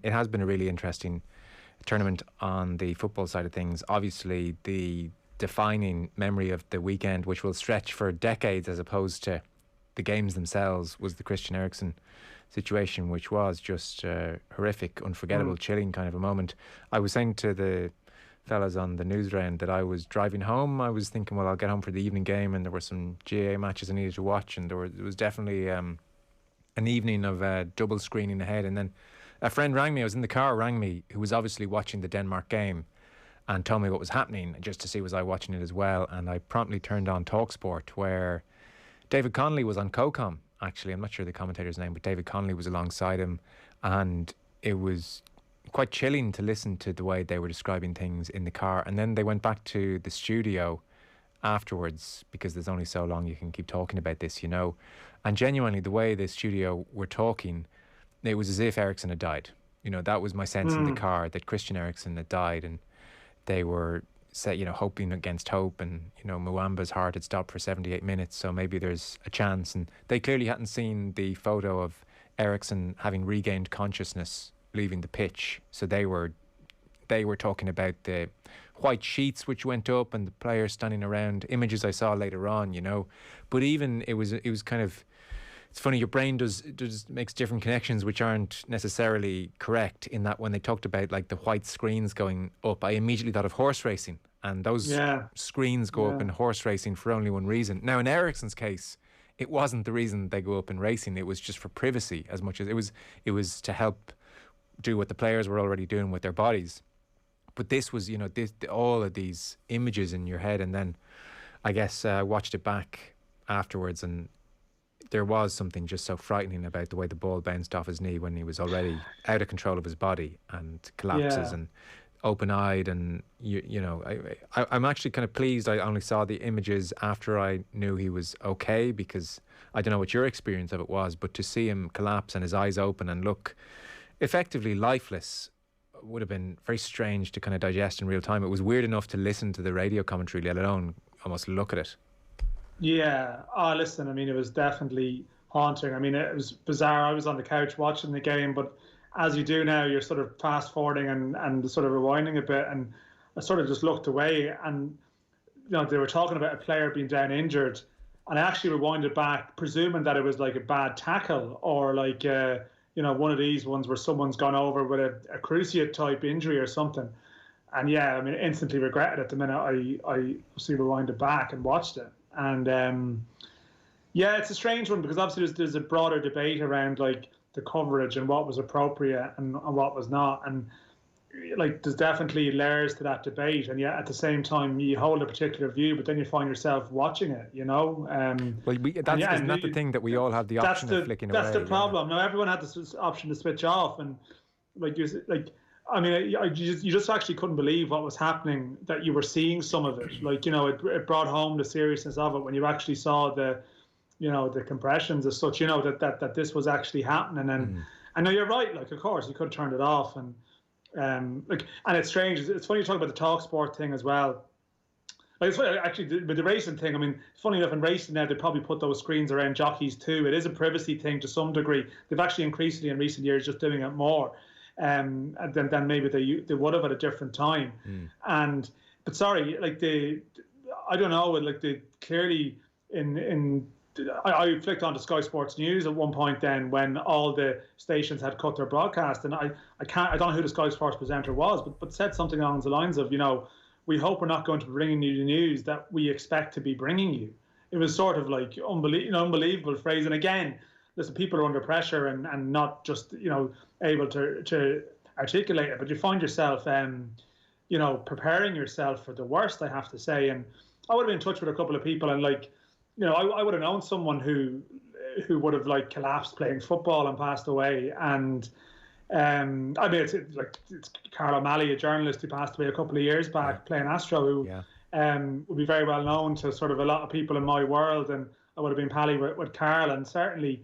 It has been a really interesting tournament on the football side of things. Obviously, the defining memory of the weekend, which will stretch for decades as opposed to the games themselves, was the Christian Eriksen situation, which was just horrific, unforgettable, chilling kind of a moment. I was saying to the fellas on the news round that I was driving home. I was thinking, well, I'll get home for the evening game, and there were some GAA matches I needed to watch, and there was definitely an evening of double screening ahead. And then a friend rang me, I was in the car, rang me, who was obviously watching the Denmark game, and told me what was happening, just to see was I watching it as well. And I promptly turned on TalkSport, where David Connolly was on CoCom, actually. I'm not sure the commentator's name, but David Connolly was alongside him, and it was quite chilling to listen to the way they were describing things in the car. And then they went back to the studio afterwards, because there's only so long you can keep talking about this, you know. And genuinely, the way the studio were talking, it was as if Eriksen had died. You know, that was my sense in the car, that Christian Eriksen had died, and they were hoping against hope, and Muamba's heart had stopped for 78 minutes, so maybe there's a chance. And they clearly hadn't seen the photo of Eriksen having regained consciousness leaving the pitch, so they were talking about the white sheets which went up and the players standing around, images I saw later on, but even it was kind of, it's funny, your brain does makes different connections which aren't necessarily correct, in that when they talked about like the white screens going up, I immediately thought of horse racing, and those screens go up in horse racing for only one reason. Now in Eriksen's case, it wasn't the reason they go up in racing, it was just for privacy as much as it was to help do what the players were already doing with their bodies. But this was, all of these images in your head, and then I guess I watched it back afterwards, and there was something just so frightening about the way the ball bounced off his knee when he was already out of control of his body and collapses and open-eyed. And I'm actually kind of pleased I only saw the images after I knew he was okay, because I don't know what your experience of it was, but to see him collapse and his eyes open and look effectively lifeless would have been very strange to kind of digest in real time. It was weird enough to listen to the radio commentary, let alone almost look at it. Yeah. Oh, listen, I mean, it was definitely haunting. I mean, it was bizarre. I was on the couch watching the game, but as you do now, you're sort of fast forwarding and sort of rewinding a bit, and I sort of just looked away, and they were talking about a player being down injured, and I actually rewinded back, presuming that it was like a bad tackle or like one of these ones where someone's gone over with a cruciate type injury or something. And I mean, instantly regretted it the minute I rewinded back and watched it. And it's a strange one, because obviously there's a broader debate around like the coverage and what was appropriate and what was not. And like there's definitely layers to that debate, and yet at the same time you hold a particular view, but then you find yourself watching it, isn't that the thing, that we all have the option of flicking away? That's the problem. Now everyone had this option to switch off, and you just actually couldn't believe what was happening, that you were seeing some of it. Like, it brought home the seriousness of it when you actually saw the compressions as such, that this was actually happening. And I know you're right, like, of course you could have turned it off, and and it's strange. It's funny you talk about the TalkSport thing as well. Like, it's funny, actually, with the racing thing. I mean, funny enough, in racing now, they probably put those screens around jockeys too. It is a privacy thing to some degree. They've actually increasingly in recent years just doing it more than maybe they would have at a different time. But sorry, like I don't know, like clearly I flicked onto Sky Sports News at one point then, when all the stations had cut their broadcast, and I don't know who the Sky Sports presenter was, but said something along the lines of, we hope we're not going to be bringing you the news that we expect to be bringing you. It was sort of like unbelievable phrase. And again, listen, people are under pressure and not just able to articulate it, but you find yourself preparing yourself for the worst, I have to say. And I would have been in touch with a couple of people, and I would have known someone who would have like collapsed playing football and passed away. And it's Carl O'Malley, a journalist who passed away a couple of years back, playing Astro, who would be very well known to sort of a lot of people in my world. And I would have been pally with Carl, and certainly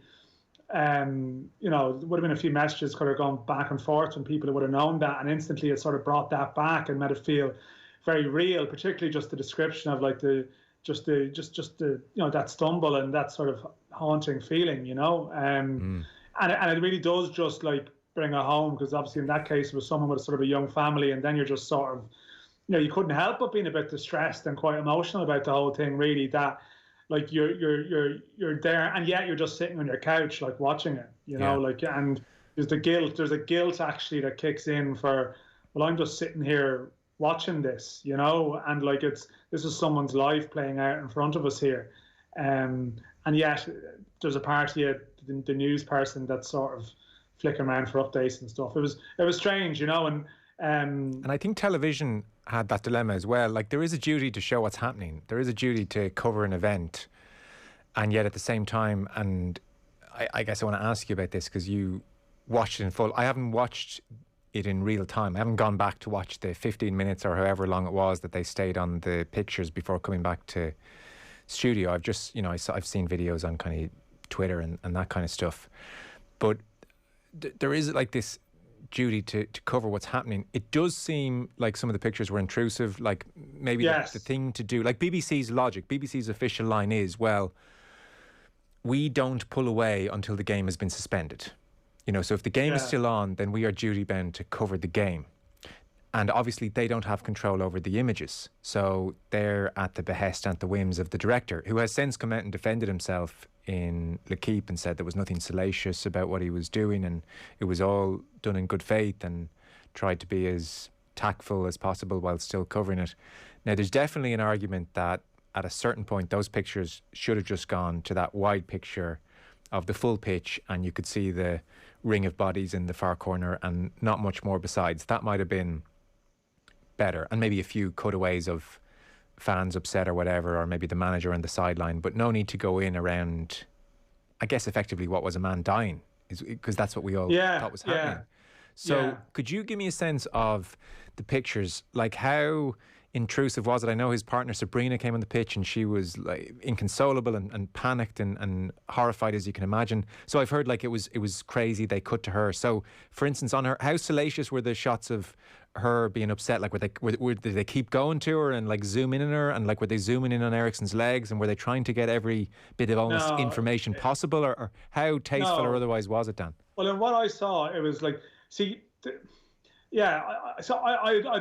there would have been a few messages could have gone back and forth from people who would have known that, and instantly it sort of brought that back and made it feel very real, particularly just the description of like the that stumble and that sort of haunting feeling, and it really does just like bring it home, because obviously in that case it was someone with sort of a young family, and then you're just sort of, you couldn't help but being a bit distressed and quite emotional about the whole thing, really, that like you're there, and yet you're just sitting on your couch like watching it, like, and there's a guilt actually that kicks in for, well, I'm just sitting here watching this, and like this is someone's life playing out in front of us here, and yet there's a part of you, the news person, that's sort of flicking around for updates and stuff. It was strange, and I think television had that dilemma as well. Like, there is a duty to show what's happening. There is a duty to cover an event, and yet at the same time, and I guess I want to ask you about this because you watched it in full. I haven't watched it in real time. I haven't gone back to watch the 15 minutes or however long it was that they stayed on the pictures before coming back to studio. I've just, I've seen videos on kind of Twitter and that kind of stuff. But there is like this duty to cover what's happening. It does seem like some of the pictures were intrusive, like maybe the thing to do, like BBC's logic, BBC's official line is, well, we don't pull away until the game has been suspended. So if the game is still on, then we are duty bound to cover the game. And obviously they don't have control over the images. So they're at the behest and the whims of the director, who has since come out and defended himself in L'Équipe and said there was nothing salacious about what he was doing, and it was all done in good faith, and tried to be as tactful as possible while still covering it. Now, there's definitely an argument that at a certain point those pictures should have just gone to that wide picture of the full pitch, and you could see the ring of bodies in the far corner and not much more besides. That might have been better, and maybe a few cutaways of fans upset or whatever, or maybe the manager on the sideline, but no need to go in around, I guess, effectively what was a man dying, because that's what we all thought was happening. So could you give me a sense of the pictures, like how intrusive was it? I know his partner Sabrina came on the pitch and she was like inconsolable and panicked and horrified, as you can imagine. So I've heard like it was crazy, they cut to her. So for instance, on her, how salacious were the shots of her being upset? Like did they keep going to her and like zoom in on her, and like were they zooming in on Eriksen's legs, and were they trying to get every bit of almost information possible, or how tasteful or otherwise was it, Dan? Well, in what I saw, it was like, see, I'd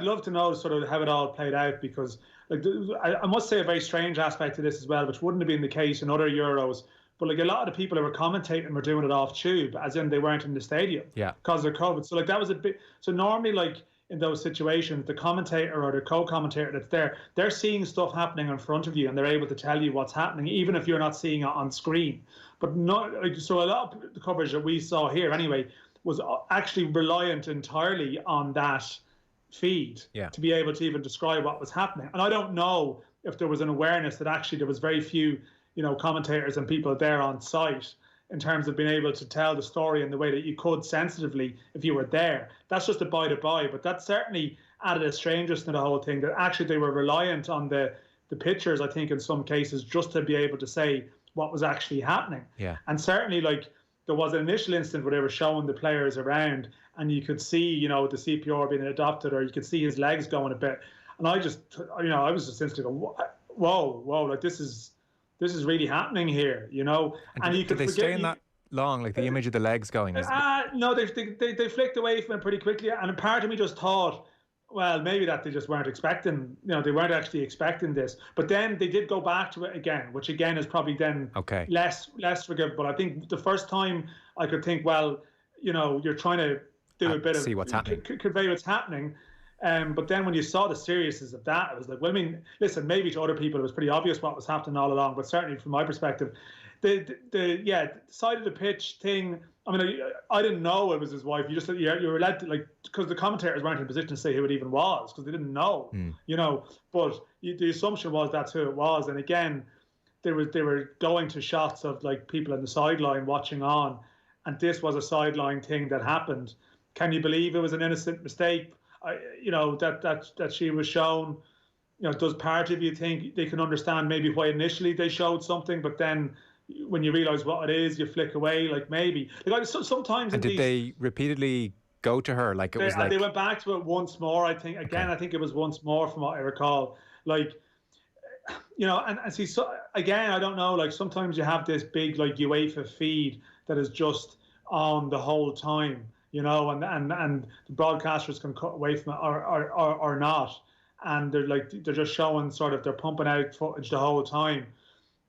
love to know sort of how it all played out, because like I must say a very strange aspect to this as well, which wouldn't have been the case in other Euros. But like a lot of the people who were commentating were doing it off tube, as in they weren't in the stadium because of COVID. So like that was a bit. So normally, like in those situations, the commentator or the co-commentator that's there, they're seeing stuff happening in front of you, and they're able to tell you what's happening, even if you're not seeing it on screen. But not like, so a lot of the coverage that we saw here anyway was actually reliant entirely on that feed to be able to even describe what was happening. And I don't know if there was an awareness that actually there was very few, commentators and people there on site in terms of being able to tell the story in the way that you could sensitively if you were there. That's just a by the by, but that certainly added a strangeness to the whole thing, that actually they were reliant on the pictures, I think, in some cases, just to be able to say what was actually happening. Yeah. And certainly, like, there was an initial instant where they were showing the players around, and you could see, the CPR being adopted, or you could see his legs going a bit. And I just, I was just instantly going, whoa, like this is really happening here, And you could did they stay in that long, like the image of the legs going? No, they flicked away from it pretty quickly. And a part of me just thought, well, maybe that they just weren't expecting, they weren't actually expecting this. But then they did go back to it again, which again is probably then less forgivable. I think the first time I could think, well, you're trying to do a bit of see what's happening, convey what's happening. But then when you saw the seriousness of that, it was like, well, I mean, listen, maybe to other people it was pretty obvious what was happening all along, but certainly from my perspective, the side of the pitch thing, I mean, I didn't know it was his wife. You were led to, like, because the commentators weren't in a position to say who it even was, because they didn't know, but the assumption was that's who it was. And again, they were going to shots of like people on the sideline watching on, and this was a sideline thing that happened. Can you believe it was an innocent mistake? That she was shown. Does part of you think they can understand maybe why initially they showed something, but then when you realise what it is, you flick away? Like maybe, like sometimes. And did they repeatedly go to her? Like they went back to it once more. I think I think it was once more from what I recall. Like, and see, so again, I don't know. Like sometimes you have this big like UEFA feed that is just on the whole time. and the broadcasters can cut away from it or not, and they're just showing sort of, they're pumping out footage the whole time.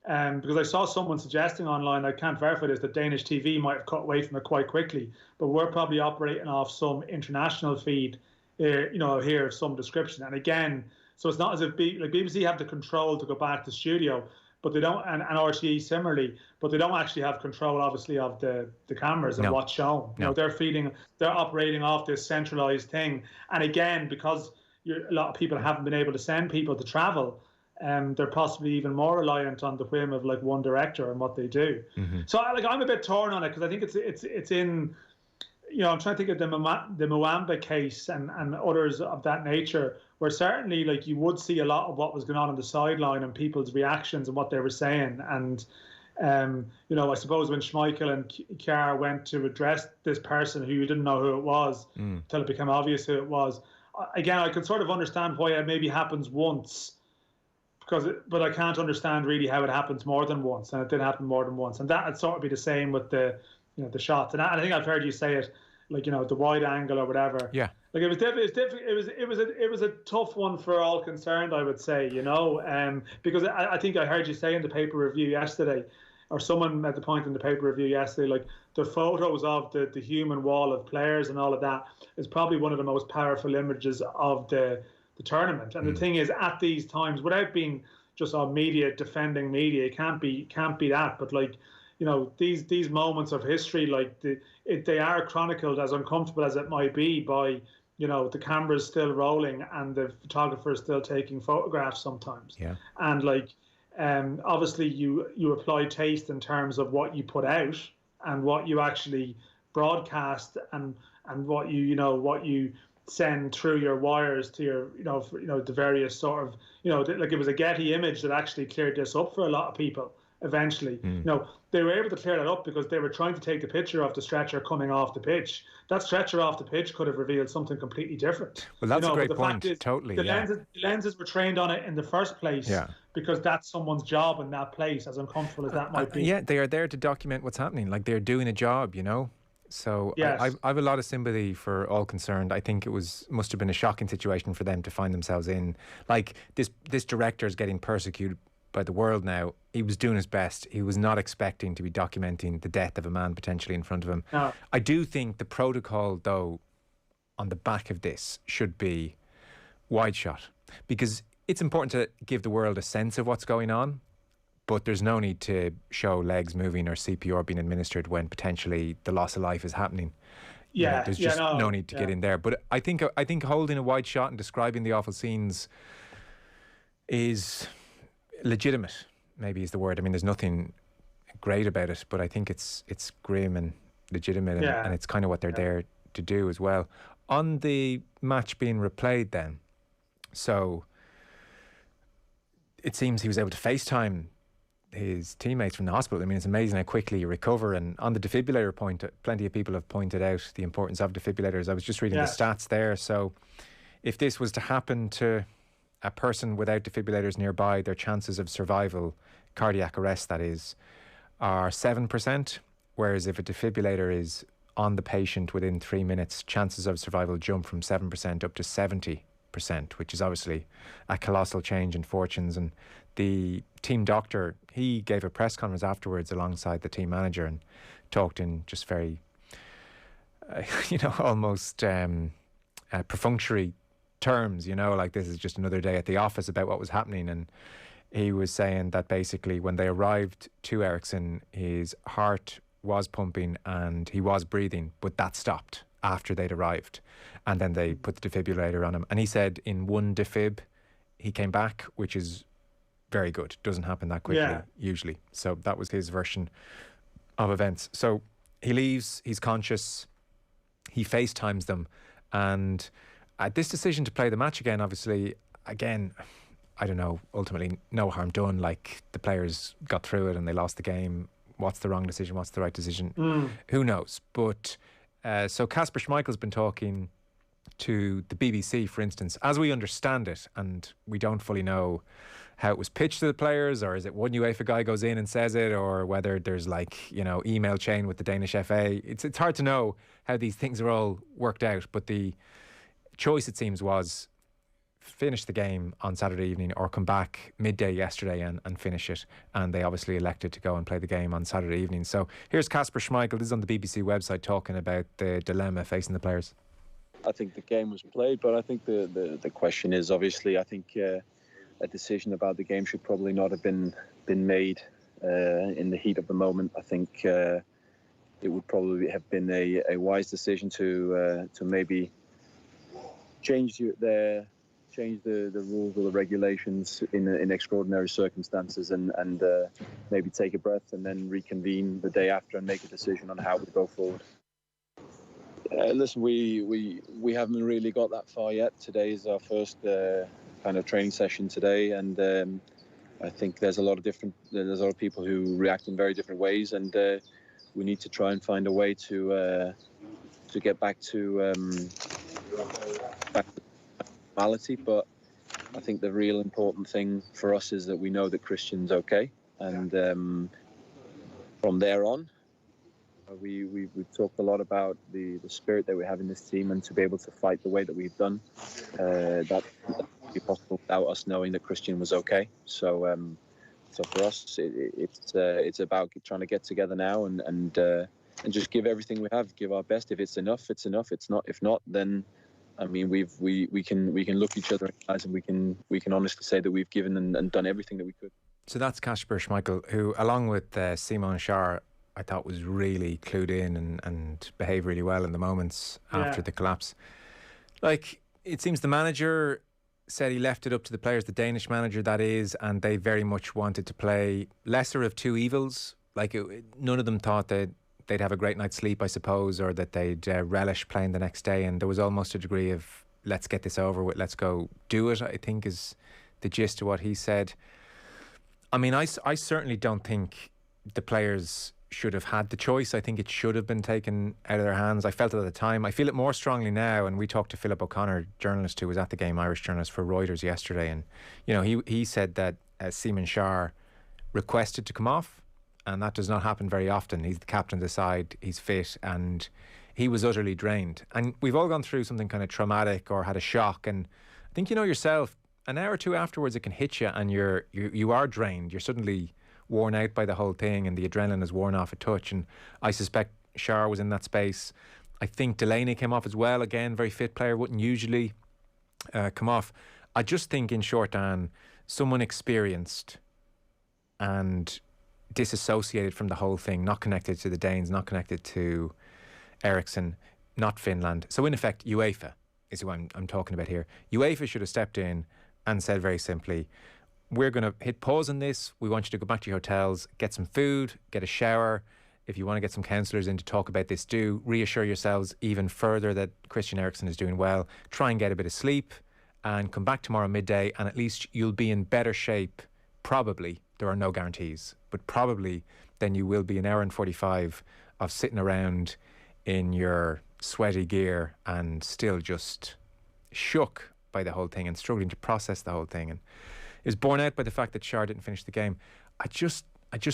Because I saw someone suggesting online, I can't verify this, that Danish TV might have cut away from it quite quickly, but we're probably operating off some international feed, here of some description. And again, so it's not as if BBC have the control to go back to studio, but they don't, and RTE similarly, but they don't actually have control, obviously, of the cameras and what's shown. No. They're operating off this centralized thing. And again, because a lot of people haven't been able to send people to travel, they're possibly even more reliant on the whim of like one director and what they do. Mm-hmm. So I'm a bit torn on it, because I think it's in, I'm trying to think of the Mwamba case and others of that nature, where certainly like you would see a lot of what was going on the sideline and people's reactions and what they were saying. And I suppose when Schmeichel and Kjær went to address this person who you didn't know who it was until it became obvious who it was, again, I could sort of understand why it maybe happens once, but I can't understand really how it happens more than once, and it did happen more than once, and that would sort of be the same with the shots. And I think I've heard you say it, like the wide angle or whatever. Yeah. Like it was difficult. It was a tough one for all concerned, I would say. Because I think I heard you say in the paper review yesterday, or someone at the point in the paper review yesterday, like the photos of the human wall of players and all of that is probably one of the most powerful images of the tournament. And the thing is, at these times, without being just on media defending media, it can't be that. But like, these moments of history, like they are chronicled, as uncomfortable as it might be, by the camera's still rolling and the photographer is still taking photographs sometimes. Yeah. And like, obviously you apply taste in terms of what you put out and what you actually broadcast and what you send through your wires to your the various sort of like it was a Getty image that actually cleared this up for a lot of people eventually. They were able to clear that up because they were trying to take the picture of the stretcher coming off the pitch. That stretcher off the pitch could have revealed something completely different. Well, that's a great point. Totally. The lenses were trained on it in the first place because that's someone's job in that place, as uncomfortable as that might be. Yeah, they are there to document what's happening. Like they're doing a job, So yes. I have a lot of sympathy for all concerned. I think must have been a shocking situation for them to find themselves in. Like this director is getting persecuted by the world now. He was doing his best. He was not expecting to be documenting the death of a man potentially in front of him. No. I do think the protocol, though, on the back of this should be wide shot, because it's important to give the world a sense of what's going on, but there's no need to show legs moving or CPR being administered when potentially the loss of life is happening. Yeah, there's just no need to get in there. But I think holding a wide shot and describing the awful scenes is legitimate, maybe is the word. I mean, there's nothing great about it, but I think it's grim and legitimate, and it's kind of what they're there to do as well. On the match being replayed then, so it seems he was able to FaceTime his teammates from the hospital. I mean, it's amazing how quickly you recover. And on the defibrillator point, plenty of people have pointed out the importance of defibrillators. I was just reading the stats there. So if this was to happen to a person without defibrillators nearby, their chances of survival, cardiac arrest that is, are 7%. Whereas if a defibrillator is on the patient within 3 minutes, chances of survival jump from 7% up to 70%, which is obviously a colossal change in fortunes. And the team doctor, he gave a press conference afterwards alongside the team manager and talked in just very, almost perfunctory terms, like this is just another day at the office about what was happening. And he was saying that basically when they arrived to Eriksen, his heart was pumping and he was breathing, but that stopped after they'd arrived. And then they put the defibrillator on him. And he said in one defib, he came back, which is very good. Doesn't happen that quickly, usually. So that was his version of events. So he leaves, he's conscious, he FaceTimes them. And this decision to play the match again, obviously, again, I don't know, ultimately no harm done. Like the players got through it and they lost the game. What's the wrong decision? What's the right decision? Who knows? But so Kasper Schmeichel's been talking to the BBC, for instance, as we understand it, and we don't fully know how it was pitched to the players, or is it one UEFA guy goes in and says it, or whether there's email chain with the Danish FA. It's hard to know how these things are all worked out, but the choice, it seems, was finish the game on Saturday evening or come back midday yesterday and finish it, and they obviously elected to go and play the game on Saturday evening. So here's Kasper Schmeichel, this is on the BBC website, talking about the dilemma facing the players. I think the game was played, but I think the question is, obviously, I think a decision about the game should probably not have been made in the heat of the moment. I think it would probably have been a wise decision to maybe change the rules or the regulations in extraordinary circumstances and maybe take a breath and then reconvene the day after and make a decision on how we go forward. Listen, we haven't really got that far yet. Today is our first kind of training session today, and I think there's a lot of people who react in very different ways, and we need to try and find a way to get back to normality. But I think the real important thing for us is that we know that Christian's okay, and from there on, we've talked a lot about the spirit that we have in this team, and to be able to fight the way that we've done, that would be possible without us knowing that Christian was okay. So for us, it's about trying to get together now and just give everything we have, give our best. If it's enough, it's enough. If not, then I mean we can look each other in the eyes, and we can honestly say that we've given and done everything that we could. So that's Kasper Schmeichel, who, along with Simon Schär, I thought was really clued in and behaved really well in the moments after the collapse. Like, it seems the manager said he left it up to the players, the Danish manager that is, and they very much wanted to play lesser of two evils. Like, none of them thought that they'd have a great night's sleep, I suppose, or that they'd relish playing the next day. And there was almost a degree of, let's get this over with, let's go do it, I think is the gist of what he said. I mean, I certainly don't think the players should have had the choice. I think it should have been taken out of their hands. I felt it at the time. I feel it more strongly now. And we talked to Philip O'Connor, journalist who was at the game, Irish journalist for Reuters yesterday. And, you know, he said that Simon Schär requested to come off. And that does not happen very often. He's the captain of the side. He's fit. And he was utterly drained. And we've all gone through something kind of traumatic or had a shock. And I think, you know yourself, an hour or two afterwards, it can hit you and you are drained. You're suddenly worn out by the whole thing, and the adrenaline is worn off a touch. And I suspect Schär was in that space. I think Delaney came off as well. Again, very fit player, wouldn't usually come off. I just think, in short, Dan, someone experienced and disassociated from the whole thing, not connected to the Danes, not connected to Eriksen, not Finland. So in effect, UEFA is who I'm talking about here. UEFA should have stepped in and said very simply, we're going to hit pause on this. We want you to go back to your hotels, get some food, get a shower. If you want to get some counsellors in to talk about this, do reassure yourselves even further that Christian Eriksen is doing well. Try and get a bit of sleep and come back tomorrow midday, and at least you'll be in better shape, probably, there are no guarantees, but probably than you will be an hour and 45 of sitting around in your sweaty gear and still just shook by the whole thing and struggling to process the whole thing, and is borne out by the fact that Schär didn't finish the game. I just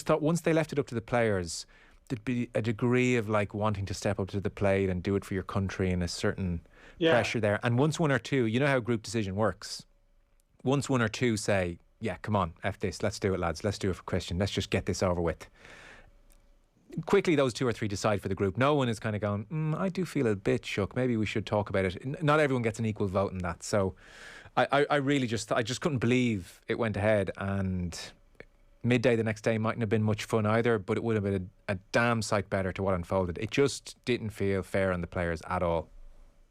thought once they left it up to the players, there'd be a degree of like wanting to step up to the plate and do it for your country, and a certain pressure there. And once one or two, you know how group decision works. Once one or two say, yeah, come on, F this, let's do it, lads, let's do it for Christian, let's just get this over with. Quickly, those two or three decide for the group. No one is kind of going, I do feel a bit shook, maybe we should talk about it. Not everyone gets an equal vote in that. So I really just couldn't believe it went ahead, and midday the next day mightn't have been much fun either, but it would have been a damn sight better to what unfolded. It just didn't feel fair on the players at all.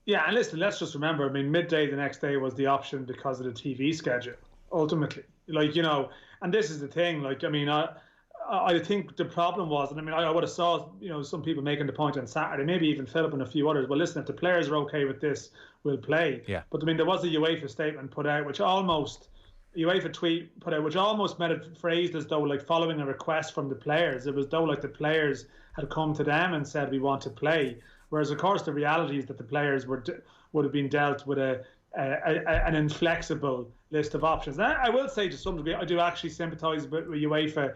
Yeah, and listen, let's just remember, I mean, midday the next day was the option because of the TV schedule, ultimately. Like, you know, and this is the thing, like, I mean, I think the problem was, and I mean, I would have saw, you know, some people making the point on Saturday, maybe even Philip and a few others, well, listen, if the players are okay with this, we'll play. Yeah. But I mean, there was a UEFA statement put out, UEFA tweet put out, which almost made it phrased as though like following a request from the players. It was though like the players had come to them and said, we want to play. Whereas, of course, the reality is that the players would have been dealt with an inflexible list of options. And I will say to some degree, I do actually sympathise with UEFA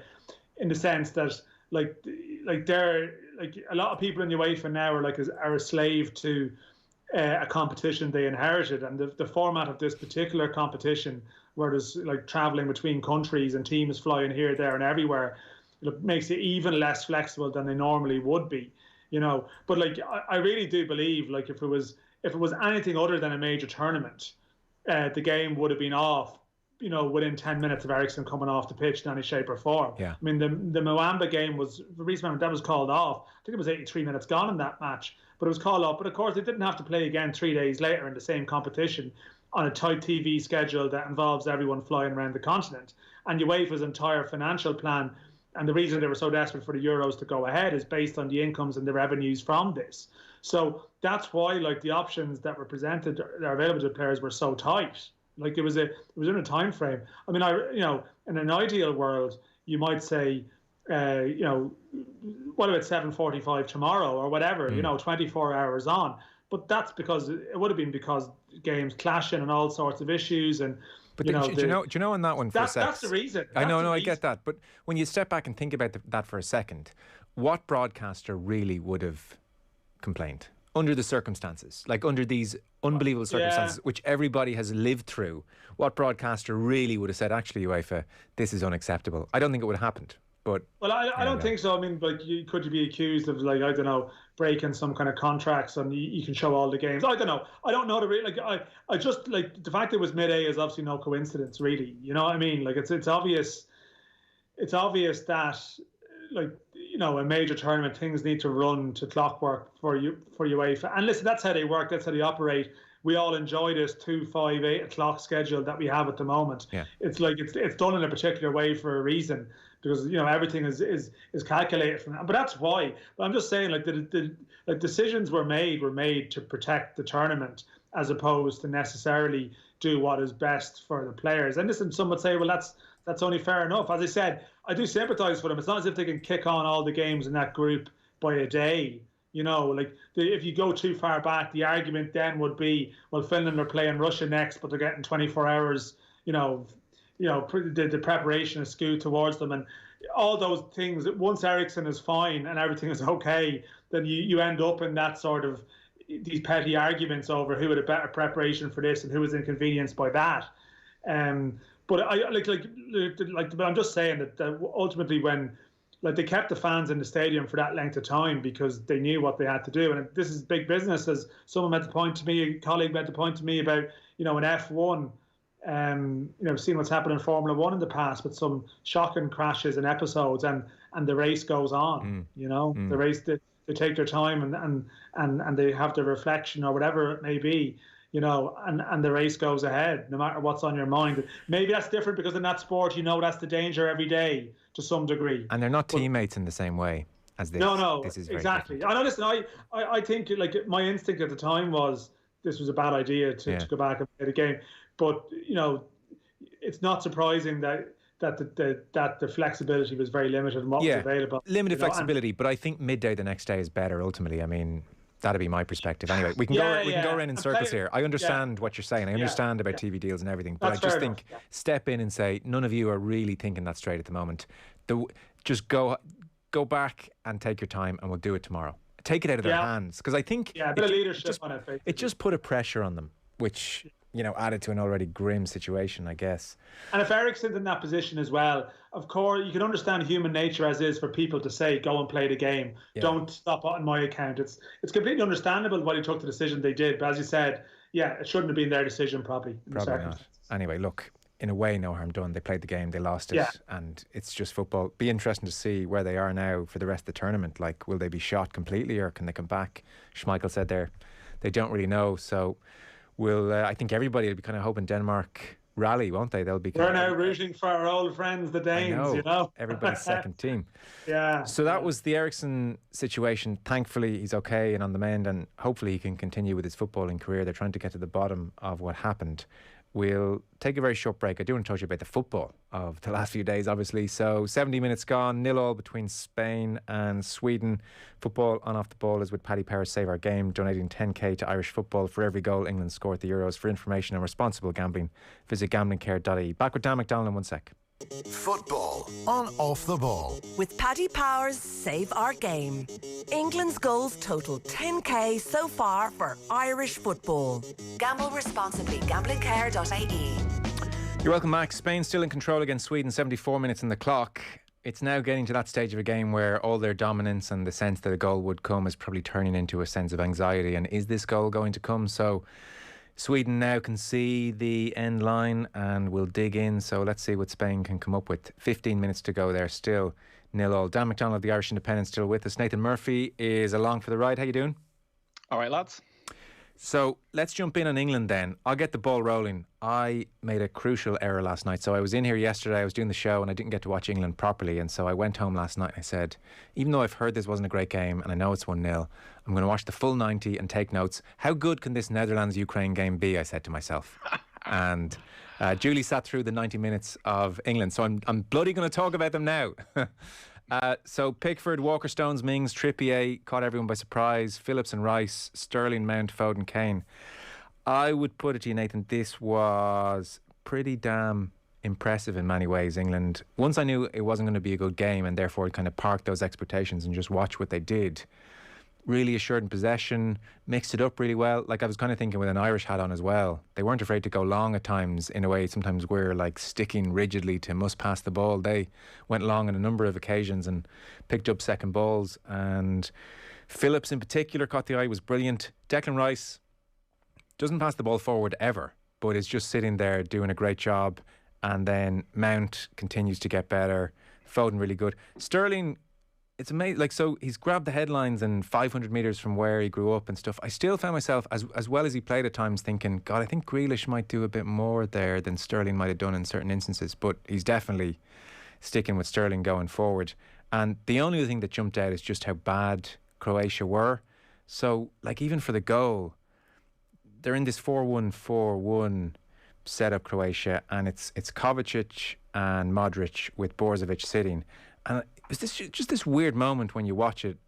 in the sense that like a lot of people in UEFA now are a slave to a competition they inherited, and the format of this particular competition, where there's like traveling between countries and teams flying here, there, and everywhere, it makes it even less flexible than they normally would be, you know. But like I really do believe, like if it was anything other than a major tournament, the game would have been off, you know, within 10 minutes of Eriksen coming off the pitch in any shape or form. Yeah. I mean, the Mwamba game was, the reason that was called off, I think it was 83 minutes gone in that match, but it was called off. But of course, they didn't have to play again 3 days later in the same competition on a tight TV schedule that involves everyone flying around the continent. And UEFA's entire financial plan, and the reason they were so desperate for the Euros to go ahead, is based on the incomes and the revenues from this. So that's why, like, the options that were presented, that are available to players, were so tight. Like, it was in a time frame. I mean, in an ideal world, you might say, what about 7:45 tomorrow or whatever, 24 hours on. But that's because it would have been because games clashing and all sorts of issues. And but do you know on that one for a second? That's the reason. I get that. But when you step back and think about that for a second, what broadcaster really would have complained under the circumstances, like under these unbelievable circumstances, which everybody has lived through? What broadcaster really would have said, actually, UEFA, this is unacceptable? I don't think it would have happened. But well, I don't think so. I mean, like, could you be accused of, like, I don't know, breaking some kind of contracts and you can show all the games? I don't know. I don't know I just, like, the fact it was mid-A is obviously no coincidence, really. You know what I mean? Like, it's obvious. It's obvious that, like, you know, a major tournament, things need to run to clockwork for UEFA. And listen, that's how they work. That's how they operate. We all enjoy this 2, 5, 8 o'clock schedule that we have at the moment. Yeah. It's like it's done in a particular way for a reason, because, you know, everything is calculated from that. But that's why. But I'm just saying, like, the decisions were made to protect the tournament, as opposed to necessarily do what is best for the players. And listen, some would say, well, that's only fair enough. As I said, I do sympathise with them. It's not as if they can kick on all the games in that group by a day. You know, like, if you go too far back, the argument then would be, well, Finland are playing Russia next, but they're getting 24 hours, the preparation is skewed towards them. And all those things, once Eriksen is fine and everything is okay, then you end up in that sort of, these petty arguments over who had a better preparation for this and who was inconvenienced by that. But I'm just saying that ultimately, when, like, they kept the fans in the stadium for that length of time because they knew what they had to do. And this is big business, as someone made the point to me, a colleague made the point to me about, in F1, seeing what's happened in Formula 1 in the past with some shocking crashes and episodes, and the race goes on. The race, they take their time and they have their reflection or whatever it may be. And the race goes ahead, no matter what's on your mind. Maybe that's different because in that sport, that's the danger every day to some degree. And they're not teammates in the same way as this. No, this is exactly. I know. Listen, I think, like, my instinct at the time was this was a bad idea to go back and play the game. But it's not surprising that the flexibility was very limited in what was available. Limited flexibility, but I think midday the next day is better ultimately. I mean, that'd be my perspective. Anyway, we can go around in circles here. I understand what you're saying. I understand about TV deals and everything, but I just think step in and say, none of you are really thinking that straight at the moment. Just go back and take your time, and we'll do it tomorrow. Take it out of their hands, because I think a bit of leadership on it. It just put a pressure on them, which added to an already grim situation, I guess. And if Eriksen's in that position as well, of course, you can understand human nature as is for people to say, go and play the game. Yeah. Don't stop on my account. It's completely understandable why they took the decision they did. But as you said, it shouldn't have been their decision, probably. Probably not. Anyway, look, in a way, no harm done. They played the game, they lost it, and it's just football. Be interesting to see where they are now for the rest of the tournament. Like, will they be shot completely, or can they come back? Schmeichel said they don't really know, so... I think everybody will be kind of hoping Denmark rally, won't they? They'll be. We're now rooting for our old friends, the Danes. Everybody's second team. Yeah. So that was the Eriksen situation. Thankfully, he's okay and on the mend, and hopefully he can continue with his footballing career. They're trying to get to the bottom of what happened. We'll take a very short break. I do want to talk to you about the football of the last few days, obviously. So 70 minutes gone, 0-0 between Spain and Sweden. Football on off the ball is with Paddy Power's Save Our Game, donating 10k to Irish football for every goal England score at the Euros. For information on responsible gambling, visit gamblingcare.ie. Back with Dan McDonnell in 1 sec. Football on off the ball with Paddy Power's Save Our Game. England's goals total 10k so far for Irish football. Gamble responsibly. Gamblingcare.ie. You're welcome, Max. Spain still in control against Sweden, 74 minutes on the clock. It's now getting to that stage of a game where all their dominance and the sense that a goal would come is probably turning into a sense of anxiety. And is this goal going to come? So Sweden now can see the end line and will dig in. So let's see what Spain can come up with. 15 minutes to go there, still 0-0. Dan McDonnell of the Irish Independent still with us. Nathan Murphy is along for the ride. How you doing? All right, lads. So let's jump in on England then. I'll get the ball rolling. I made a crucial error last night. So I was in here yesterday, I was doing the show and I didn't get to watch England properly. And so I went home last night and I said, even though I've heard this wasn't a great game and I know it's 1-0, I'm going to watch the full 90 and take notes. How good can this Netherlands-Ukraine game be, I said to myself. And Julie sat through the 90 minutes of England. So I'm bloody going to talk about them now. So Pickford, Walker, Stones, Mings, Trippier caught everyone by surprise. Phillips and Rice, Sterling, Mount, Foden, Kane. I would put it to you, Nathan, this was pretty damn impressive in many ways. England, once I knew it wasn't going to be a good game and therefore kind of parked those expectations and just watch what they did. Really assured in possession, mixed it up really well. Like I was kind of thinking with an Irish hat on as well. They weren't afraid to go long at times in a way sometimes we're like sticking rigidly to must pass the ball. They went long on a number of occasions and picked up second balls. And Phillips in particular caught the eye, was brilliant. Declan Rice doesn't pass the ball forward ever, but is just sitting there doing a great job. And then Mount continues to get better. Foden really good. Sterling, it's amazing. Like, so he's grabbed the headlines and 500 metres from where he grew up and stuff. I still found myself, as well as he played at times, thinking, God, I think Grealish might do a bit more there than Sterling might have done in certain instances. But he's definitely sticking with Sterling going forward. And the only other thing that jumped out is just how bad Croatia were. So, like, even for the goal, they're in this 4-1-4-1 setup, Croatia, and it's Kovacic and Modric with Brozovic sitting. And it's just this weird moment when you watch it,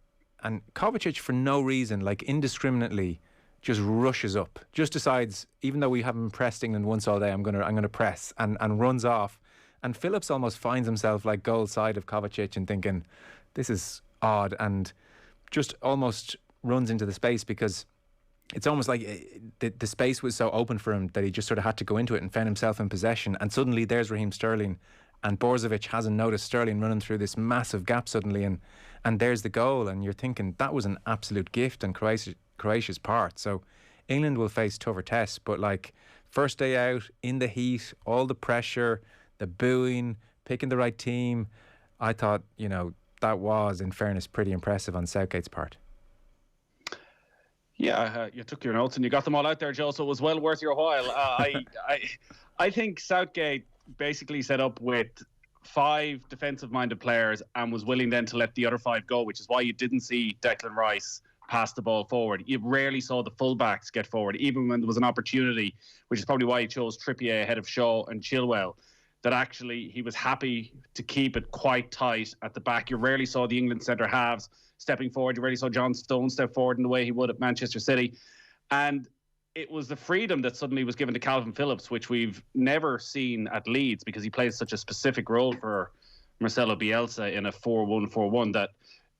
and Kovacic for no reason, like indiscriminately, just rushes up, just decides, even though we haven't pressed England once all day, I'm gonna press, and runs off. And Phillips almost finds himself like goal side of Kovacic and thinking, this is odd, and just almost runs into the space because it's almost like the space was so open for him that he just sort of had to go into it and found himself in possession. And suddenly there's Raheem Sterling, and Brozovic hasn't noticed Sterling running through this massive gap suddenly, and there's the goal, and you're thinking that was an absolute gift on Croatia's part. So England will face tougher tests, but like first day out in the heat, all the pressure, the booing, picking the right team, I thought, you know, that was, in fairness, pretty impressive on Southgate's part. Yeah, you took your notes and you got them all out there, Joe, so it was well worth your while. I think Southgate basically set up with 5 defensive-minded players and was willing then to let the other 5 go, which is why you didn't see Declan Rice pass the ball forward. You rarely saw the fullbacks get forward, even when there was an opportunity, which is probably why he chose Trippier ahead of Shaw and Chilwell, that actually he was happy to keep it quite tight at the back. You rarely saw the England centre-halves stepping forward. You rarely saw John Stones step forward in the way he would at Manchester City. And it was the freedom that suddenly was given to Calvin Phillips, which we've never seen at Leeds because he plays such a specific role for Marcelo Bielsa in a 4-1-4-1 that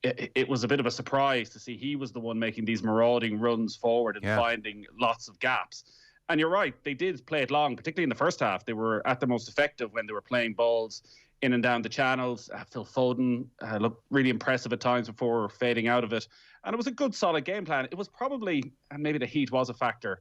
it was a bit of a surprise to see he was the one making these marauding runs forward and finding lots of gaps. And you're right, they did play it long, particularly in the first half. They were at their most effective when they were playing balls in and down the channels. Phil Foden looked really impressive at times before fading out of it. And it was a good, solid game plan. It was probably, and maybe the heat was a factor,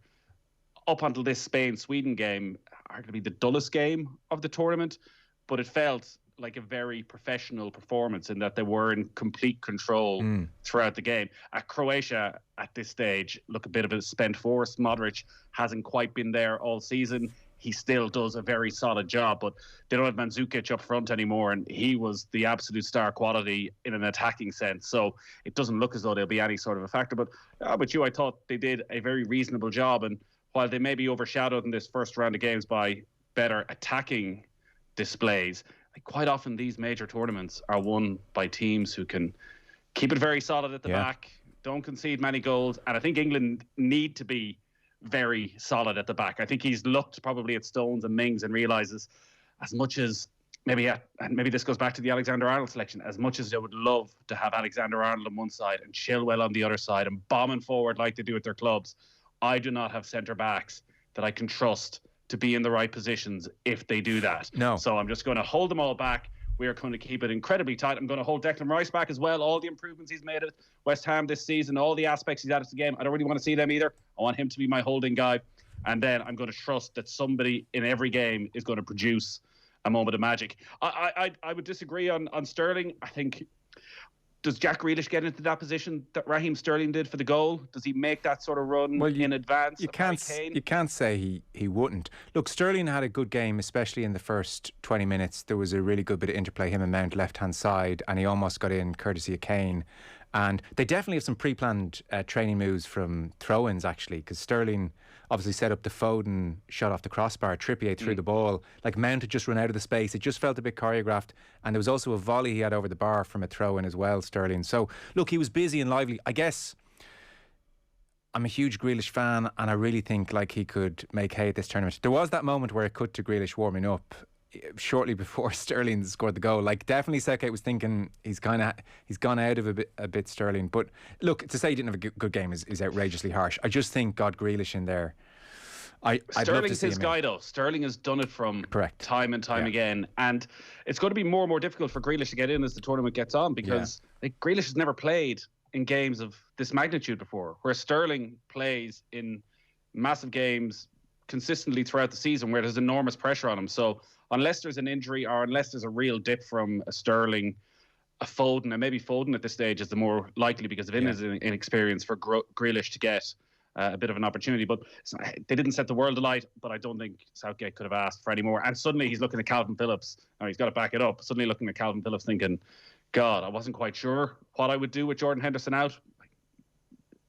up until this Spain-Sweden game, arguably the dullest game of the tournament. But it felt like a very professional performance in that they were in complete control throughout the game. Croatia, at this stage, look a bit of a spent force. Modric hasn't quite been there all season. He still does a very solid job, but they don't have Mandzukic up front anymore, and he was the absolute star quality in an attacking sense. So it doesn't look as though there'll be any sort of a factor. But with you, I thought they did a very reasonable job. And while they may be overshadowed in this first round of games by better attacking displays, quite often these major tournaments are won by teams who can keep it very solid at the back, don't concede many goals, and I think England need to be very solid at the back. I think he's looked probably at Stones and Mings and realises, as much as maybe this goes back to the Alexander-Arnold selection, as much as they would love to have Alexander-Arnold on one side and Chilwell on the other side and bombing forward like they do at their clubs, I do not have centre-backs that I can trust to be in the right positions if they do that. No. So I'm just going to hold them all back. We are going to keep it incredibly tight. I'm going to hold Declan Rice back as well. All the improvements he's made at West Ham this season, all the aspects he's added to the game, I don't really want to see them either. I want him to be my holding guy. And then I'm going to trust that somebody in every game is going to produce a moment of magic. I would disagree on Sterling. I think, does Jack Grealish get into that position that Raheem Sterling did for the goal? Does he make that sort of run in advance? You can't say he wouldn't. Look, Sterling had a good game, especially in the first 20 minutes. There was a really good bit of interplay, him and Mount left-hand side, and he almost got in courtesy of Kane. And they definitely have some pre-planned training moves from throw-ins, actually, because Sterling obviously set up the Foden shot off the crossbar, Trippier threw the ball. Like, Mount had just run out of the space. It just felt a bit choreographed. And there was also a volley he had over the bar from a throw-in as well, Sterling. So, look, he was busy and lively. I guess I'm a huge Grealish fan, and I really think like he could make hay at this tournament. There was that moment where it cut to Grealish warming up shortly before Sterling scored the goal. Like, definitely Southgate was thinking he's gone out of a bit Sterling. But look, to say he didn't have a good game is outrageously harsh. I just think God Grealish in there. Sterling's his guy though. Sterling has done it from time and time again, and it's going to be more and more difficult for Grealish to get in as the tournament gets on, because Grealish has never played in games of this magnitude before, where Sterling plays in massive games consistently throughout the season where there's enormous pressure on him. So unless there's an injury or unless there's a real dip from a Sterling, a Foden, and maybe Foden at this stage is the more likely because of his inexperience for Grealish to get a bit of an opportunity. But they didn't set the world alight, but I don't think Southgate could have asked for any more. And suddenly he's looking at Calvin Phillips. Now he's got to back it up. Suddenly looking at Calvin Phillips thinking, God, I wasn't quite sure what I would do with Jordan Henderson out.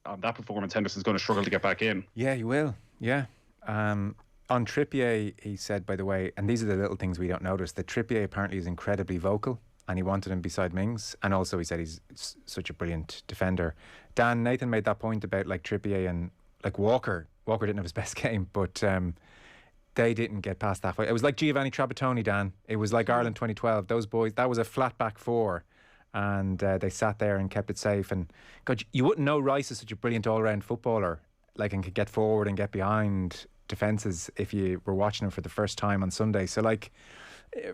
On that performance, Henderson's going to struggle to get back in. Yeah, he will. Yeah. On Trippier, he said, by the way, and these are the little things we don't notice, that Trippier apparently is incredibly vocal and he wanted him beside Mings. And also he said he's such a brilliant defender. Dan, Nathan made that point about like Trippier and like Walker. Walker didn't have his best game, but they didn't get past that fight. It was like Giovanni Trapattoni, Dan. It was like Ireland 2012. Those boys, that was a flat back four. And they sat there and kept it safe. And God, you wouldn't know Rice is such a brilliant all-round footballer, like, and could get forward and get behind defences if you were watching him for the first time on Sunday. So, like,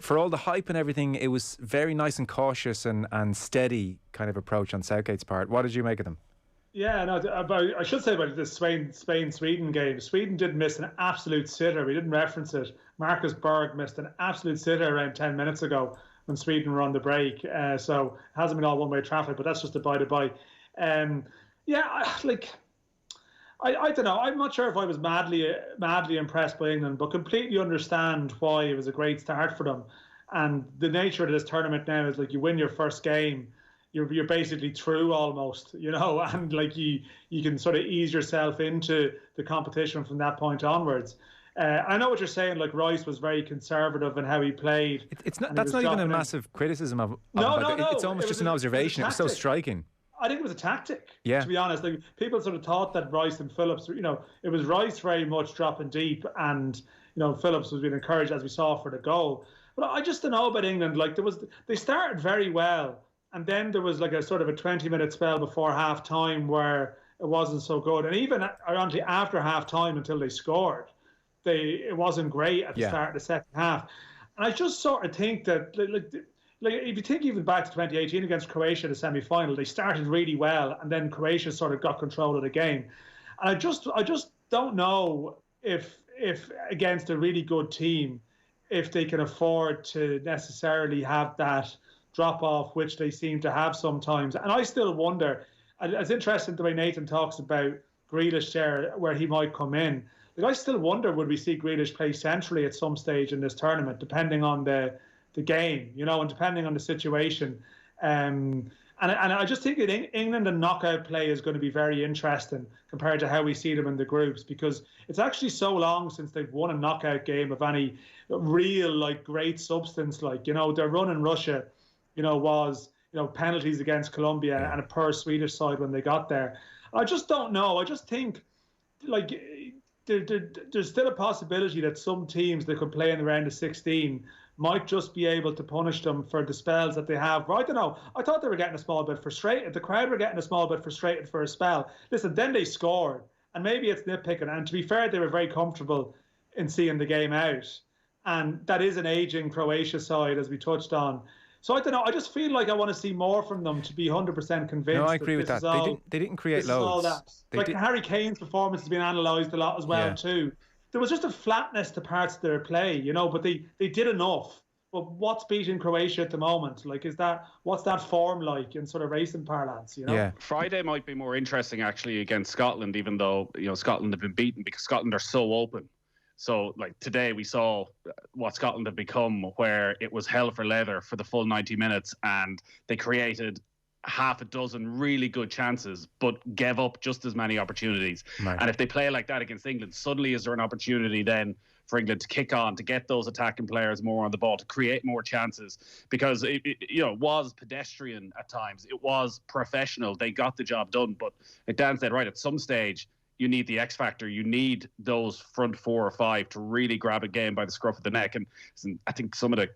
for all the hype and everything, it was very nice and cautious and steady kind of approach on Southgate's part. What did you make of them? Yeah, no, I should say about the Spain-Sweden game, Sweden did miss an absolute sitter. We didn't reference it. Marcus Berg missed an absolute sitter around 10 minutes ago when Sweden were on the break. So it hasn't been all one-way traffic, but that's just a by-the-by. I don't know. I'm not sure if I was madly impressed by England, but completely understand why it was a great start for them. And the nature of this tournament now is like you win your first game, you're basically through almost, you know, and like you can sort of ease yourself into the competition from that point onwards. I know what you're saying. Like Rice was very conservative in how he played. It's not. That's not even a massive criticism of. No. It's almost just an observation. It was so striking. I think it was a tactic. Yeah. To be honest, like people sort of thought that Rice and Phillips, you know, it was Rice very much dropping deep, and you know Phillips was being encouraged as we saw for the goal. But I just don't know about England. Like they started very well, and then there was like a sort of a 20-minute spell before half time where it wasn't so good, and even ironically after half time until they scored, it wasn't great at the start of the second half. And I just sort of think that like if you think even back to 2018 against Croatia, the semi-final, they started really well, and then Croatia sort of got control of the game. And I just don't know if against a really good team, if they can afford to necessarily have that drop off, which they seem to have sometimes. And I still wonder. It's interesting the way Nathan talks about Grealish there, where he might come in. Like I still wonder, would we see Grealish play centrally at some stage in this tournament, depending on the game, you know, and depending on the situation. And And I just think that England and knockout play is going to be very interesting compared to how we see them in the groups, because it's actually so long since they've won a knockout game of any real, like, great substance. Like, their run in Russia, was, penalties against Colombia and a poor Swedish side when they got there. I just don't know. I just think, like, there's still a possibility that some teams that could play in the round of 16 might just be able to punish them for the spells that they have. I don't know. I thought they were getting a small bit frustrated. The crowd were getting a small bit frustrated for a spell. Listen, then they scored, and maybe it's nitpicking. And to be fair, they were very comfortable in seeing the game out. And that is an aging Croatia side, as we touched on. So I don't know. I just feel like I want to see more from them to be 100% convinced. No, I agree with that. They didn't create loads. Harry Kane's performance has been analysed a lot as well too. There was just a flatness to parts of their play, but they did enough. But what's beating Croatia at the moment? Like, what's that form like in sort of racing parlance? Yeah. Friday might be more interesting actually against Scotland, even though Scotland have been beaten, because Scotland are so open. So, like, today we saw what Scotland have become, where it was hell for leather for the full 90 minutes, and they created half a dozen really good chances, but gave up just as many opportunities. Right. And if they play like that against England, suddenly is there an opportunity then for England to kick on, to get those attacking players more on the ball, to create more chances? Because it was pedestrian at times. It was professional. They got the job done. But like Dan said, right, at some stage, you need the X factor. You need those front 4 or 5 to really grab a game by the scruff of the neck. And I think some of the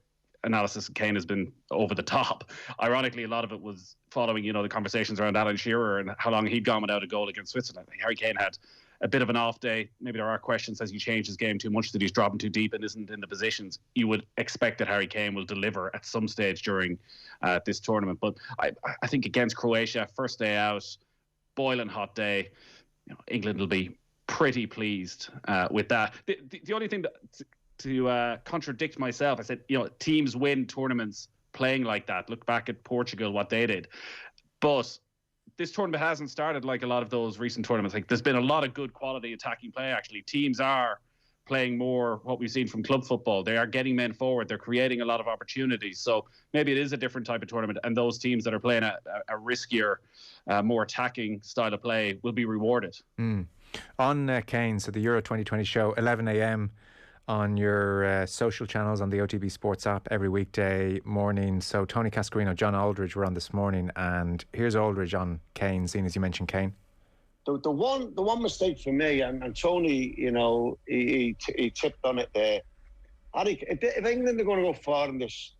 analysis of Kane has been over the top. Ironically, a lot of it was following, the conversations around Alan Shearer and how long he'd gone without a goal against Switzerland. I think Harry Kane had a bit of an off day. Maybe there are questions, has he changed his game too much, that he's dropping too deep and isn't in the positions. You would expect that Harry Kane will deliver at some stage during this tournament. But I think against Croatia, first day out, boiling hot day, England will be pretty pleased with that. The only thing to contradict myself, I said, teams win tournaments playing like that. Look back at Portugal, what they did. But this tournament hasn't started like a lot of those recent tournaments. Like, there's been a lot of good quality attacking play, actually. Teams are playing more what we've seen from club football. They are getting men forward. They're creating a lot of opportunities. So maybe it is a different type of tournament, and those teams that are playing a riskier, more attacking style of play will be rewarded. On Kane, so the Euro 2020 show, 11 a.m. on your social channels, on the OTB Sports app every weekday morning. So Tony Cascarino, John Aldridge were on this morning, and here's Aldridge on Kane, seeing as you mentioned Kane. The one mistake for me, and Tony, he tipped on it there. If England are going to go far in this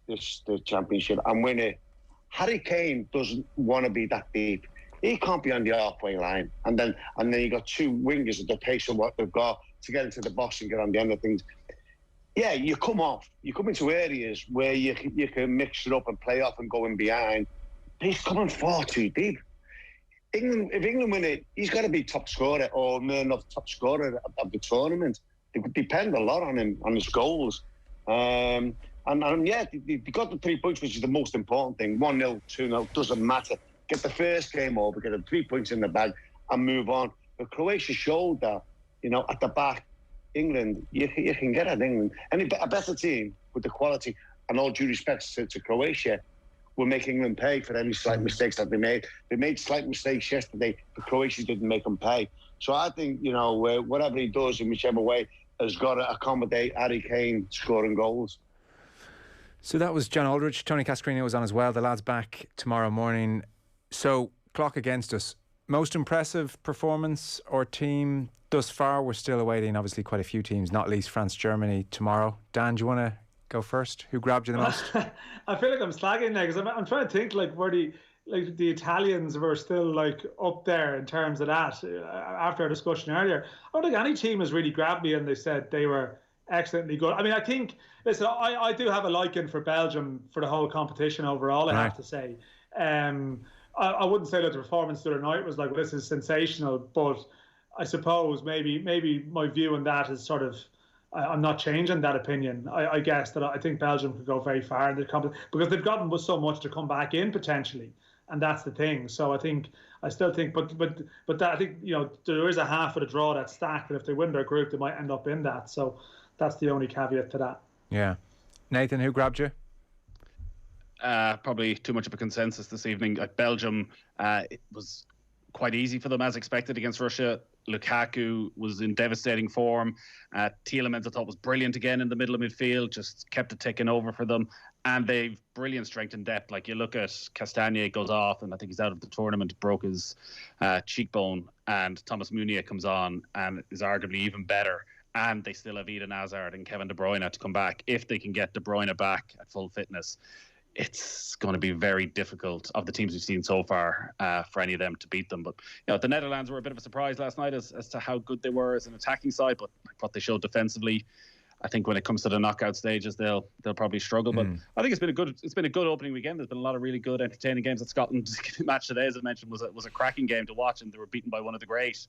championship and win it, Harry Kane doesn't want to be that deep. He can't be on the halfway line, and then you got 2 wingers at the pace of what they've got to get into the box and get on the end of things. Yeah, you come into areas where you can mix it up and play off and go in behind. But he's coming far too deep. If England win it, he's got to be top scorer or near enough top scorer of the tournament. They depend a lot on him, on his goals. They got the 3 points, which is the most important thing. 1-0, 2-0, doesn't matter. Get the first game over, get the 3 points in the bag and move on. But Croatia showed that, at the back, England, you can get at England. And a better team with the quality, and all due respect to Croatia, will make England pay for any slight mistakes that they made. They made slight mistakes yesterday, but Croatia didn't make them pay. So I think, whatever he does in whichever way has got to accommodate Harry Kane scoring goals. So that was John Aldridge. Tony Cascarino was on as well. The lads back tomorrow morning. So, clock against us. Most impressive performance or team thus far? We're still awaiting, obviously, quite a few teams, not least France, Germany tomorrow. Dan, do you want to go first? Who grabbed you the most? I feel like I'm slagging now, because I'm trying to think where the Italians were still up there in terms of that after our discussion earlier. I don't think any team has really grabbed me and they said they were excellently good. I mean, I think, listen, I do have a liking for Belgium for the whole competition overall, I have to say. I wouldn't say that the performance the other night was this is sensational, but I suppose maybe my view on that is sort of, I'm not changing that opinion. I guess that I think Belgium could go very far in the competition because they've gotten so much to come back in potentially, and that's the thing. So I still think, but that, I think there is a half of the draw that's stacked, and if they win their group, they might end up in that. So that's the only caveat to that. Yeah, Nathan, who grabbed you? probably too much of a consensus this evening. Like Belgium, it was quite easy for them as expected against Russia. Lukaku was in devastating form. Tielemans, I thought, was brilliant again in the middle of midfield, just kept it ticking over for them. And they've brilliant strength and depth. Like you look at Castagne goes off, and I think he's out of the tournament, broke his cheekbone. And Thomas Meunier comes on and is arguably even better. And they still have Eden Hazard and Kevin De Bruyne to come back. If they can get De Bruyne back at full fitness, it's going to be very difficult of the teams we've seen so far for any of them to beat them. But the Netherlands were a bit of a surprise last night as to how good they were as an attacking side, but what they showed defensively, I think when it comes to the knockout stages, they'll probably struggle. But I think it's been a good opening weekend. There's been a lot of really good, entertaining games. At Scotland match today, as I mentioned, was a cracking game to watch, and they were beaten by one of the great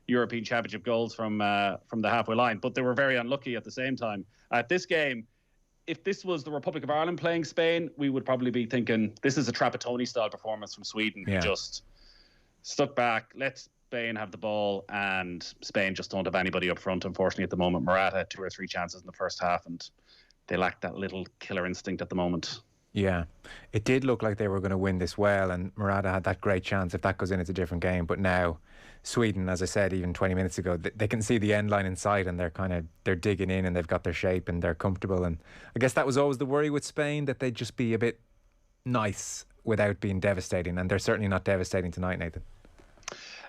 European Championship goals from the halfway line. But they were very unlucky at the same time. At this game, if this was the Republic of Ireland playing Spain, we would probably be thinking this is a Trapattoni-style performance from Sweden. Who just stuck back, let Spain have the ball, and Spain just don't have anybody up front, unfortunately, at the moment. Morata had 2 or 3 chances in the first half, and they lack that little killer instinct at the moment. Yeah, it did look like they were going to win this well, and Morata had that great chance. If that goes in, it's a different game. But now, Sweden, as I said even 20 minutes ago, they can see the end line in sight, and they're digging in, and they've got their shape, and they're comfortable. And I guess that was always the worry with Spain, that they'd just be a bit nice without being devastating, and they're certainly not devastating tonight, Nathan.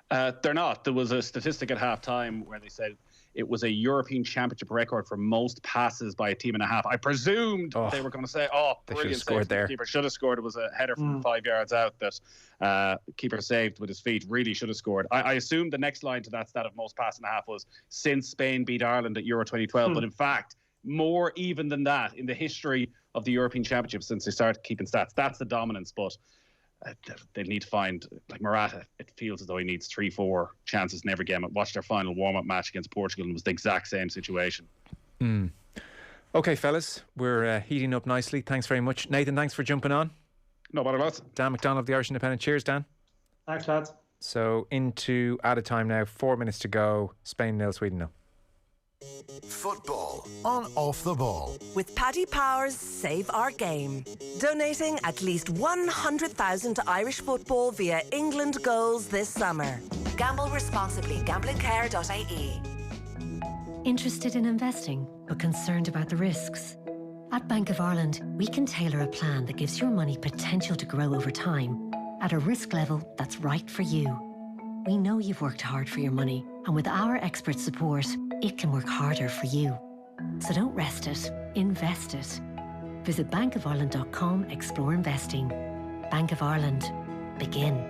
They're not. There was a statistic at half-time where they said it was a European Championship record for most passes by a team and a half. I presumed they were going to say, they brilliant scored there. The keeper should have scored. It was a header from 5 yards out that keeper saved with his feet. Really should have scored. I assumed the next line to that stat of most pass and a half was since Spain beat Ireland at Euro 2012. But in fact, more even than that in the history of the European Championship since they started keeping stats. That's the dominance. But they need to find, like Morata, it feels as though he needs 3-4 chances in every game. I watched their final warm-up match against Portugal and it was the exact same situation. Okay, fellas, we're heating up nicely. Thanks very much. Nathan, thanks for jumping on. No bother, lads. Dan McDonnell of the Irish Independent. Cheers, Dan. Thanks, lads. So into added time now, 4 minutes to go. Spain 0, Sweden 0. Football on Off the Ball. With Paddy Power's Save Our Game. Donating at least 100,000 to Irish football via England goals this summer. Gamble responsibly. Gamblingcare.ie. Interested in investing, but concerned about the risks? At Bank of Ireland, we can tailor a plan that gives your money potential to grow over time at a risk level that's right for you. We know you've worked hard for your money, and with our expert support, it can work harder for you. So don't rest it, invest it. Visit bankofireland.com, explore investing. Bank of Ireland. Begin.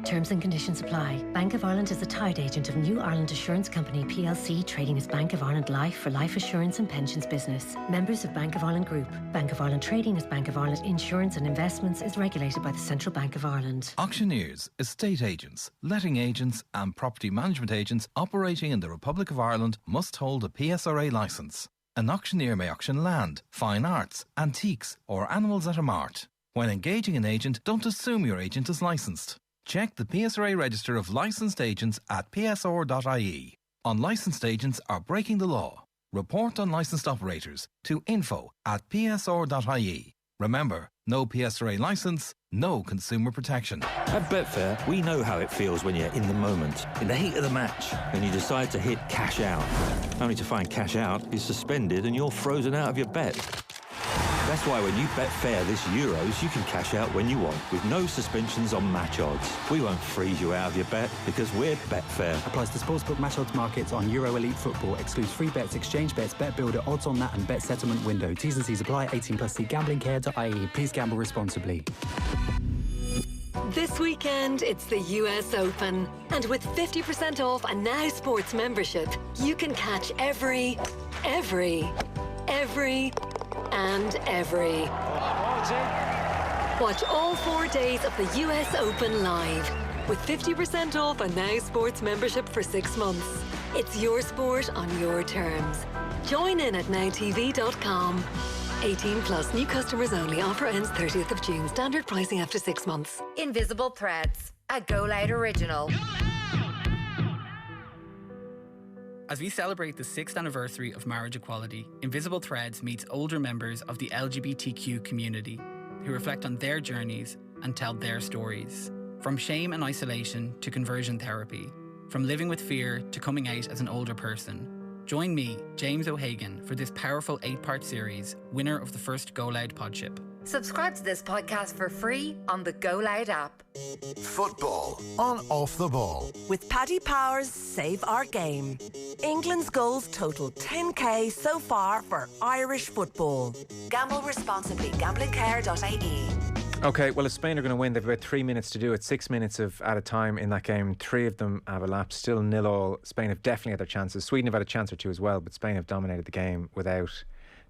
Terms and conditions apply. Bank of Ireland is a tied agent of New Ireland Assurance Company plc, trading as Bank of Ireland Life for life assurance and pensions business. Members of Bank of Ireland Group. Bank of Ireland trading as Bank of Ireland Insurance and Investments is regulated by the Central Bank of Ireland. Auctioneers, estate agents, letting agents and property management agents operating in the Republic of Ireland must hold a PSRA licence. An auctioneer may auction land, fine arts, antiques or animals at a mart. When engaging an agent, don't assume your agent is licensed. Check the PSRA register of licensed agents at psr.ie. Unlicensed agents are breaking the law. Report unlicensed operators to info@psr.ie. Remember, no PSRA licence, no consumer protection. At Betfair, we know how it feels when you're in the moment, in the heat of the match, and you decide to hit cash out. Only to find cash out is suspended and you're frozen out of your bet. That's why when you bet fair this Euros, you can cash out when you want, with no suspensions on match odds. We won't freeze you out of your bet, because we're Betfair. Applies to sportsbook match odds markets on Euro Elite Football. Excludes free bets, exchange bets, bet builder, odds on that and bet settlement window. T's and C's apply. 18+. See gamblingcare.ie. Please gamble responsibly. This weekend, it's the US Open. And with 50% off a Now Sports membership, you can catch every Watch all 4 days of the US Open live with 50% off a Now Sports membership for 6 months. It's your sport on your terms. Join in at nowtv.com. 18+, new customers only. Offer ends 30th of June. Standard pricing after 6 months. Invisible Threads, a Go Loud original. As we celebrate the 6th anniversary of marriage equality, Invisible Threads meets older members of the LGBTQ community. who reflect on their journeys and tell their stories. From shame and isolation to conversion therapy. From living with fear to coming out as an older person. Join me, James O'Hagan, for this powerful 8-part series, winner of the first Go Loud Podship. Subscribe to this podcast for free on the Go Loud app. Football on Off the Ball. With Paddy Power's Save Our Game. England's goals total 10k so far for Irish football. Gamble responsibly. Gamblingcare.ie. Okay, well, if Spain are going to win, they've about 3 minutes to do it. 6 minutes at a time in that game. 3 of them have elapsed, still 0-0. Spain have definitely had their chances. Sweden have had a chance or two as well, but Spain have dominated the game without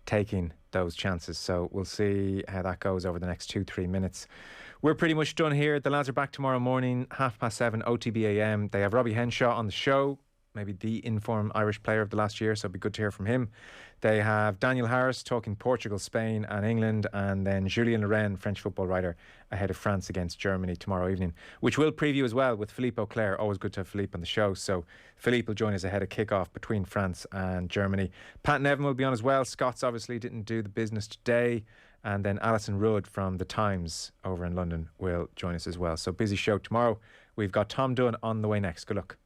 taking those chances. So we'll see how that goes over the next 2-3 minutes. We're pretty much done here. The lads are back tomorrow morning, 7:30 OTB AM. They have Robbie Henshaw on the show, maybe the informed Irish player of the last year, so it'll be good to hear from him. They have Daniel Harris talking Portugal, Spain and England, and then Julien Loren, French football writer, ahead of France against Germany tomorrow evening, which we'll preview as well with Philippe Auclair. Always good to have Philippe on the show. So Philippe will join us ahead of kick-off between France and Germany. Pat Nevin will be on as well. Scots obviously didn't do the business today. And then Alison Rudd from The Times over in London will join us as well. So busy show tomorrow. We've got Tom Dunn on the way next. Good luck.